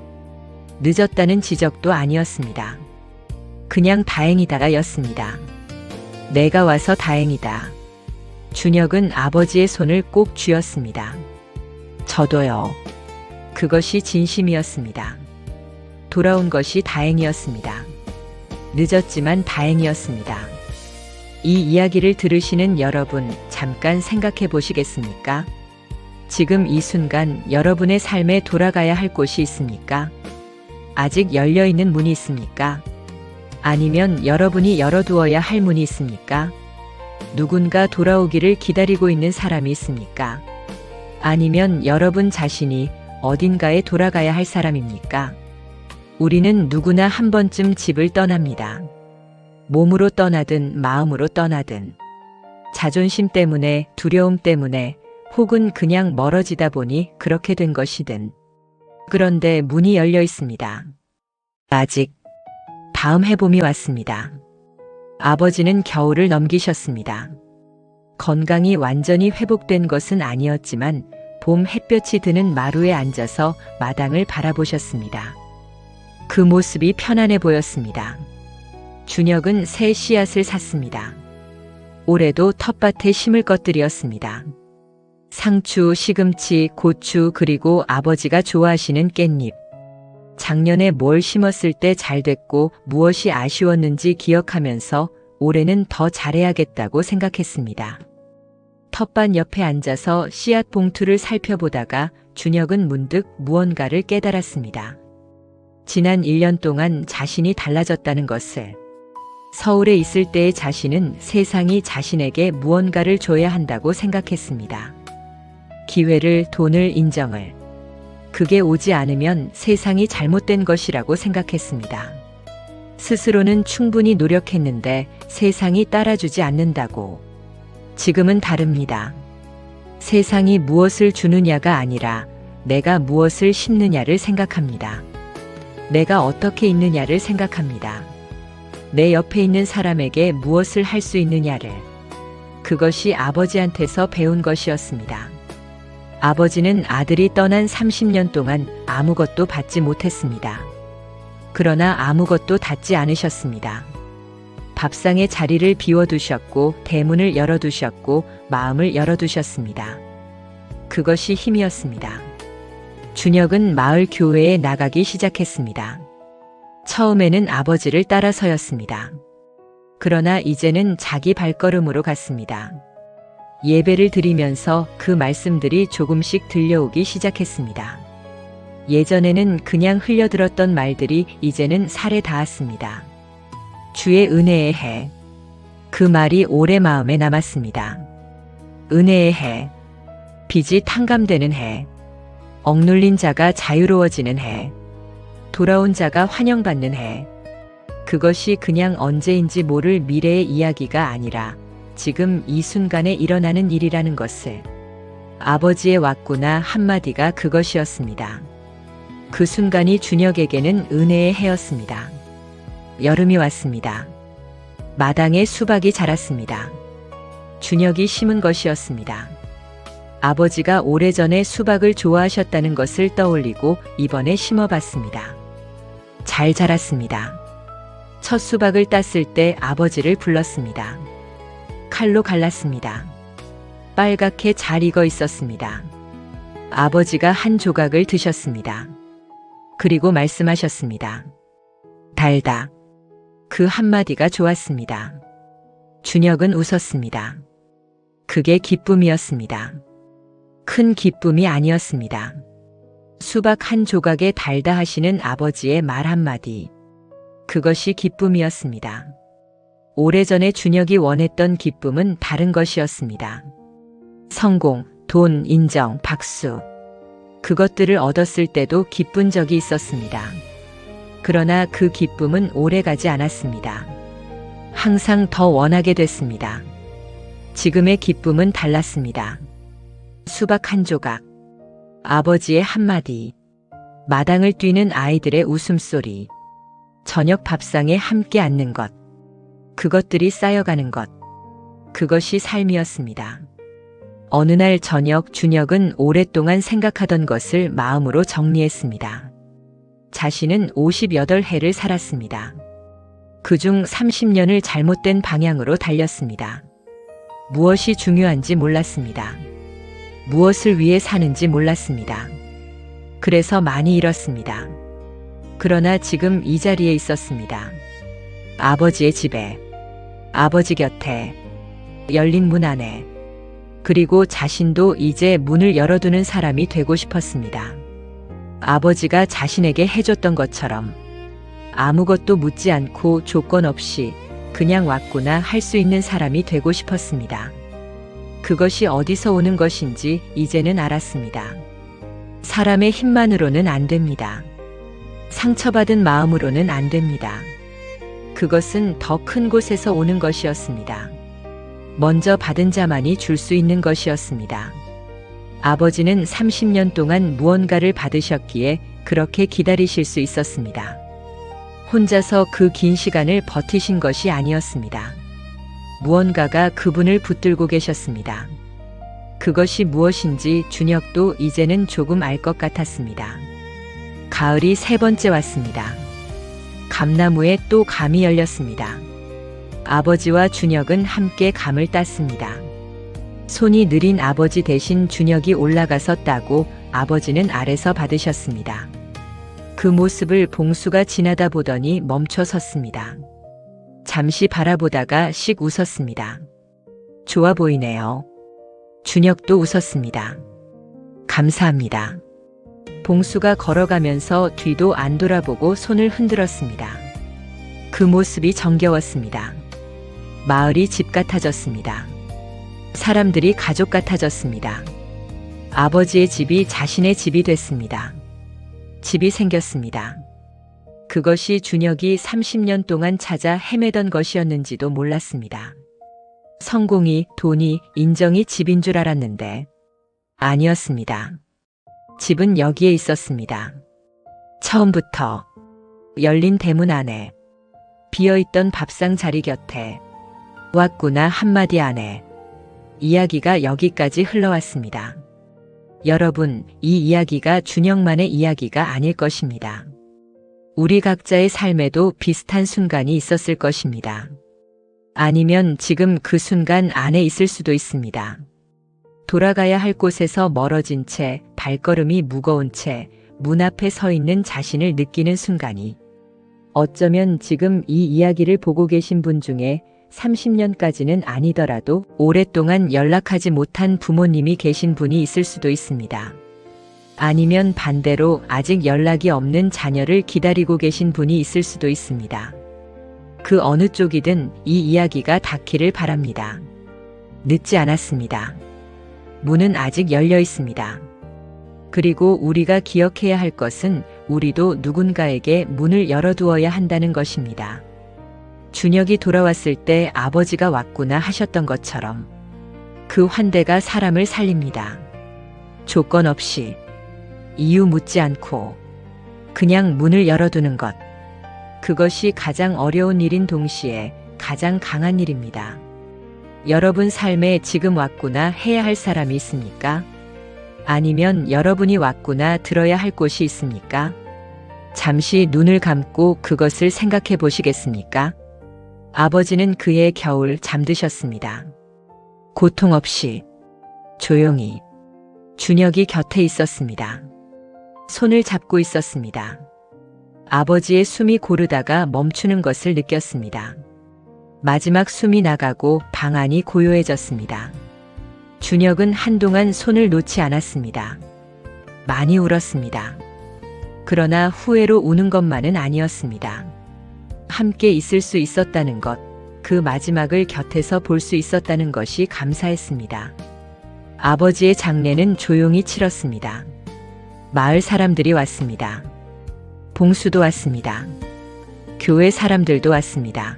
늦었다는 지적도 아니었습니다. 그냥 다행이다가 였습니다. 내가 와서 다행이다. 준혁은 아버지의 손을 꼭 쥐었습니다. 저도요. 그것이 진심이었습니다. 돌아온 것이 다행이었습니다. 늦었지만 다행이었습니다. 이 이야기를 들으시는 여러분, 잠깐 생각해 보시겠습니까? 지금 이 순간 여러분의 삶에 돌아가야 할 곳이 있습니까? 아직 열려있는 문이 있습니까? 아니면 여러분이 열어두어야 할 문이 있습니까? 누군가 돌아오기를 기다리고 있는 사람이 있습니까? 아니면 여러분 자신이 어딘가에 돌아가야 할 사람입니까? 우리는 누구나 한 번쯤 집을 떠납니다. 몸으로 떠나든 마음으로 떠나든, 자존심 때문에, 두려움 때문에, 혹은 그냥 멀어지다 보니 그렇게 된 것이든. 그런데 문이 열려 있습니다. 아직. 다음 해봄이 왔습니다. 아버지는 겨울을 넘기셨습니다. 건강이 완전히 회복된 것은 아니었지만 봄 햇볕이 드는 마루에 앉아서 마당을 바라보셨습니다. 그 모습이 편안해 보였습니다. 준혁은 새 씨앗을 샀습니다. 올해도 텃밭에 심을 것들이었습니다. 상추, 시금치, 고추, 그리고 아버지가 좋아하시는 깻잎. 작년에 뭘 심었을 때 잘 됐고 무엇이 아쉬웠는지 기억하면서 올해는 더 잘해야겠다고 생각했습니다. 텃밭 옆에 앉아서 씨앗 봉투를 살펴보다가 준혁은 문득 무언가를 깨달았습니다. 지난 1년 동안 자신이 달라졌다는 것을. 서울에 있을 때의 자신은 세상이 자신에게 무언가를 줘야 한다고 생각했습니다. 기회를, 돈을, 인정을. 그게 오지 않으면 세상이 잘못된 것이라고 생각했습니다. 스스로는 충분히 노력했는데 세상이 따라주지 않는다고. 지금은 다릅니다. 세상이 무엇을 주느냐가 아니라 내가 무엇을 심느냐를 생각합니다. 내가 어떻게 있느냐를 생각합니다. 내 옆에 있는 사람에게 무엇을 할 수 있느냐를. 그것이 아버지한테서 배운 것이었습니다. 아버지는 아들이 떠난 30년 동안 아무것도 받지 못했습니다. 그러나 아무것도 닫지 않으셨습니다. 밥상의 자리를 비워두셨고 대문을 열어두셨고 마음을 열어두셨습니다. 그것이 힘이었습니다. 준혁은 마을 교회에 나가기 시작했습니다. 처음에는 아버지를 따라서였습니다. 그러나 이제는 자기 발걸음으로 갔습니다. 예배를 드리면서 그 말씀들이 조금씩 들려오기 시작했습니다. 예전에는 그냥 흘려들었던 말들이 이제는 살에 닿았습니다. 주의 은혜의 해. 그 말이 오래 마음에 남았습니다. 은혜의 해. 빚이 탕감되는 해. 억눌린 자가 자유로워지는 해. 돌아온 자가 환영받는 해. 그것이 그냥 언제인지 모를 미래의 이야기가 아니라 지금 이 순간에 일어나는 일이라는 것을. 아버지의 왔구나 한마디가 그것이었습니다. 그 순간이 준혁에게는 은혜의 해였습니다. 여름이 왔습니다. 마당에 수박이 자랐습니다. 준혁이 심은 것이었습니다. 아버지가 오래전에 수박을 좋아하셨다는 것을 떠올리고 이번에 심어봤습니다. 잘 자랐습니다. 첫 수박을 땄을 때 아버지를 불렀습니다. 칼로 갈랐습니다. 빨갛게 잘 익어 있었습니다. 아버지가 한 조각을 드셨습니다. 그리고 말씀하셨습니다. 달다. 그 한마디가 좋았습니다. 준혁은 웃었습니다. 그게 기쁨이었습니다. 큰 기쁨이 아니었습니다. 수박 한 조각에 달다 하시는 아버지의 말 한마디. 그것이 기쁨이었습니다. 오래전에 준혁이 원했던 기쁨은 다른 것이었습니다. 성공, 돈, 인정, 박수. 그것들을 얻었을 때도 기쁜 적이 있었습니다. 그러나 그 기쁨은 오래가지 않았습니다. 항상 더 원하게 됐습니다. 지금의 기쁨은 달랐습니다. 수박 한 조각, 아버지의 한마디, 마당을 뛰는 아이들의 웃음소리, 저녁 밥상에 함께 앉는 것, 그것들이 쌓여가는 것, 그것이 삶이었습니다. 어느 날 저녁 준혁은 오랫동안 생각하던 것을 마음으로 정리했습니다. 자신은 58해를 살았습니다. 그중 30년을 잘못된 방향으로 달렸습니다. 무엇이 중요한지 몰랐습니다. 무엇을 위해 사는지 몰랐습니다. 그래서 많이 잃었습니다. 그러나 지금 이 자리에 있었습니다. 아버지의 집에, 아버지 곁에, 열린 문 안에. 그리고 자신도 이제 문을 열어두는 사람이 되고 싶었습니다. 아버지가 자신에게 해줬던 것처럼 아무것도 묻지 않고 조건 없이 그냥 왔구나 할 수 있는 사람이 되고 싶었습니다. 그것이 어디서 오는 것인지 이제는 알았습니다. 사람의 힘만으로는 안 됩니다. 상처받은 마음으로는 안 됩니다. 그것은 더 큰 곳에서 오는 것이었습니다. 먼저 받은 자만이 줄 수 있는 것이었습니다. 아버지는 30년 동안 무언가를 받으셨기에 그렇게 기다리실 수 있었습니다. 혼자서 그 긴 시간을 버티신 것이 아니었습니다. 무언가가 그분을 붙들고 계셨습니다. 그것이 무엇인지 준혁도 이제는 조금 알 것 같았습니다. 가을이 세 번째 왔습니다. 감나무에 또 감이 열렸습니다. 아버지와 준혁은 함께 감을 땄습니다. 손이 느린 아버지 대신 준혁이 올라가서 따고 아버지는 아래서 받으셨습니다. 그 모습을 봉수가 지나다 보더니 멈춰 섰습니다. 잠시 바라보다가 씩 웃었습니다. 좋아 보이네요. 준혁도 웃었습니다. 감사합니다. 봉수가 걸어가면서 뒤도 안 돌아보고 손을 흔들었습니다. 그 모습이 정겨웠습니다. 마을이 집 같아졌습니다. 사람들이 가족 같아졌습니다. 아버지의 집이 자신의 집이 됐습니다. 집이 생겼습니다. 그것이 준혁이 30년 동안 찾아 헤매던 것이었는지도 몰랐습니다. 성공이, 돈이, 인정이 집인 줄 알았는데 아니었습니다. 집은 여기에 있었습니다. 처음부터 열린 대문 안에, 비어있던 밥상 자리 곁에, 왔구나 한마디 안에 이야기가 여기까지 흘러왔습니다. 여러분, 이 이야기가 준혁만의 이야기가 아닐 것입니다. 우리 각자의 삶에도 비슷한 순간이 있었을 것입니다. 아니면 지금 그 순간 안에 있을 수도 있습니다. 돌아가야 할 곳에서 멀어진 채, 발걸음이 무거운 채 문 앞에 서 있는 자신을 느끼는 순간이, 어쩌면 지금 이 이야기를 보고 계신 분 중에 30년까지는 아니더라도 오랫동안 연락하지 못한 부모님이 계신 분이 있을 수도 있습니다. 아니면 반대로 아직 연락이 없는 자녀를 기다리고 계신 분이 있을 수도 있습니다. 그 어느 쪽이든 이 이야기가 닿기를 바랍니다. 늦지 않았습니다. 문은 아직 열려 있습니다. 그리고 우리가 기억해야 할 것은 우리도 누군가에게 문을 열어두어야 한다는 것입니다. 준혁이 돌아왔을 때 아버지가 왔구나 하셨던 것처럼 그 환대가 사람을 살립니다. 조건 없이, 이유 묻지 않고 그냥 문을 열어두는 것. 그것이 가장 어려운 일인 동시에 가장 강한 일입니다. 여러분 삶에 지금 왔구나 해야 할 사람이 있습니까? 아니면 여러분이 왔구나 들어야 할 곳이 있습니까? 잠시 눈을 감고 그것을 생각해 보시겠습니까? 아버지는 그해 겨울 잠드셨습니다. 고통 없이, 조용히, 준혁이 곁에 있었습니다. 손을 잡고 있었습니다. 아버지의 숨이 고르다가 멈추는 것을 느꼈습니다. 마지막 숨이 나가고 방 안이 고요해졌습니다. 준혁은 한동안 손을 놓지 않았습니다. 많이 울었습니다. 그러나 후회로 우는 것만은 아니었습니다. 함께 있을 수 있었다는 것, 그 마지막을 곁에서 볼 수 있었다는 것이 감사했습니다. 아버지의 장례는 조용히 치렀습니다. 마을 사람들이 왔습니다. 봉수도 왔습니다. 교회 사람들도 왔습니다.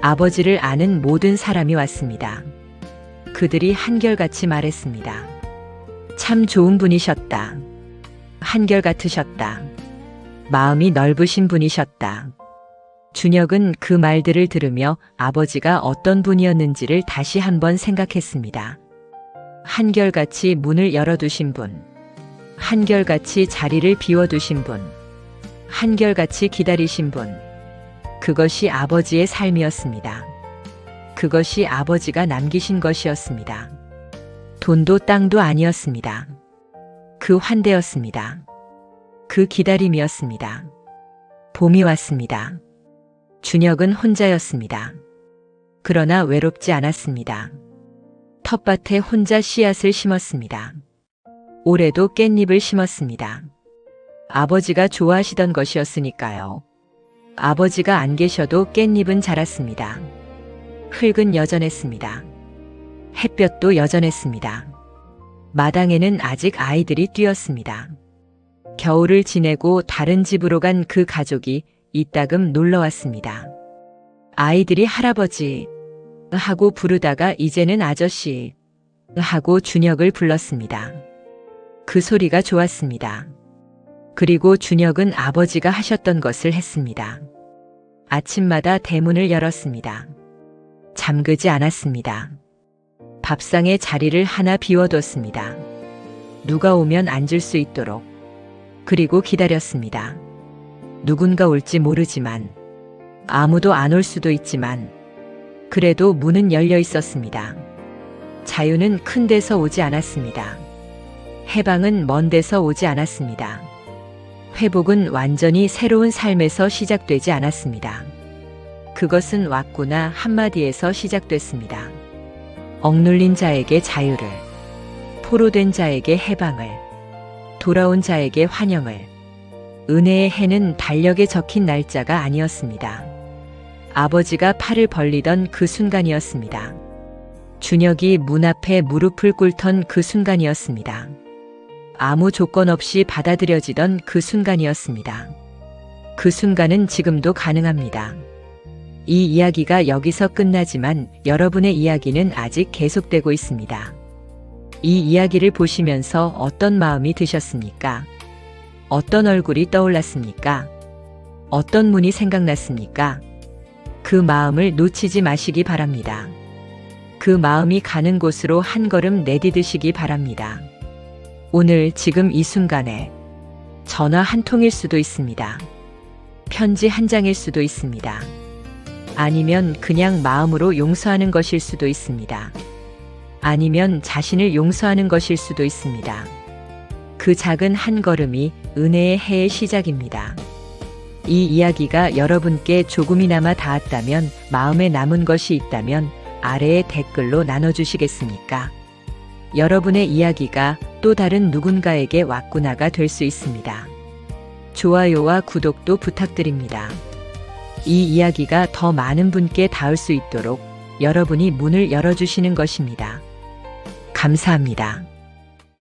아버지를 아는 모든 사람이 왔습니다. 그들이 한결같이 말했습니다. 참 좋은 분이셨다. 한결같으셨다. 마음이 넓으신 분이셨다. 준혁은 그 말들을 들으며 아버지가 어떤 분이었는지를 다시 한번 생각했습니다. 한결같이 문을 열어두신 분, 한결같이 자리를 비워두신 분, 한결같이 기다리신 분, 그것이 아버지의 삶이었습니다. 그것이 아버지가 남기신 것이었습니다. 돈도 땅도 아니었습니다. 그 환대였습니다. 그 기다림이었습니다. 봄이 왔습니다. 준혁은 혼자였습니다. 그러나 외롭지 않았습니다. 텃밭에 혼자 씨앗을 심었습니다. 올해도 깻잎을 심었습니다. 아버지가 좋아하시던 것이었으니까요. 아버지가 안 계셔도 깻잎은 자랐습니다. 흙은 여전했습니다. 햇볕도 여전했습니다. 마당에는 아직 아이들이 뛰었습니다. 겨울을 지내고 다른 집으로 간 그 가족이 이따금 놀러 왔습니다. 아이들이 할아버지 하고 부르다가 이제는 아저씨 하고 준혁을 불렀습니다. 그 소리가 좋았습니다. 그리고 준혁은 아버지가 하셨던 것을 했습니다. 아침마다 대문을 열었습니다. 잠그지 않았습니다. 밥상에 자리를 하나 비워뒀습니다. 누가 오면 앉을 수 있도록. 그리고 기다렸습니다. 누군가 올지 모르지만, 아무도 안 올 수도 있지만, 그래도 문은 열려 있었습니다. 자유는 큰 데서 오지 않았습니다. 해방은 먼 데서 오지 않았습니다. 회복은 완전히 새로운 삶에서 시작되지 않았습니다. 그것은 왔구나 한마디에서 시작됐습니다. 억눌린 자에게 자유를, 포로된 자에게 해방을, 돌아온 자에게 환영을. 은혜의 해는 달력에 적힌 날짜가 아니었습니다. 아버지가 팔을 벌리던 그 순간이었습니다. 준혁이 문 앞에 무릎을 꿇던 그 순간이었습니다. 아무 조건 없이 받아들여지던 그 순간이었습니다. 그 순간은 지금도 가능합니다. 이 이야기가 여기서 끝나지만 여러분의 이야기는 아직 계속되고 있습니다. 이 이야기를 보시면서 어떤 마음이 드셨습니까? 어떤 얼굴이 떠올랐습니까? 어떤 문이 생각났습니까? 그 마음을 놓치지 마시기 바랍니다. 그 마음이 가는 곳으로 한 걸음 내디드시기 바랍니다. 오늘 지금 이 순간에 전화 한 통일 수도 있습니다. 편지 한 장일 수도 있습니다. 아니면 그냥 마음으로 용서하는 것일 수도 있습니다. 아니면 자신을 용서하는 것일 수도 있습니다. 그 작은 한 걸음이 은혜의 해의 시작입니다. 이 이야기가 여러분께 조금이나마 닿았다면, 마음에 남은 것이 있다면 아래에 댓글로 나눠주시겠습니까? 여러분의 이야기가 또 다른 누군가에게 왔구나가 될 수 있습니다. 좋아요와 구독도 부탁드립니다. 이 이야기가 더 많은 분께 닿을 수 있도록 여러분이 문을 열어주시는 것입니다. 감사합니다.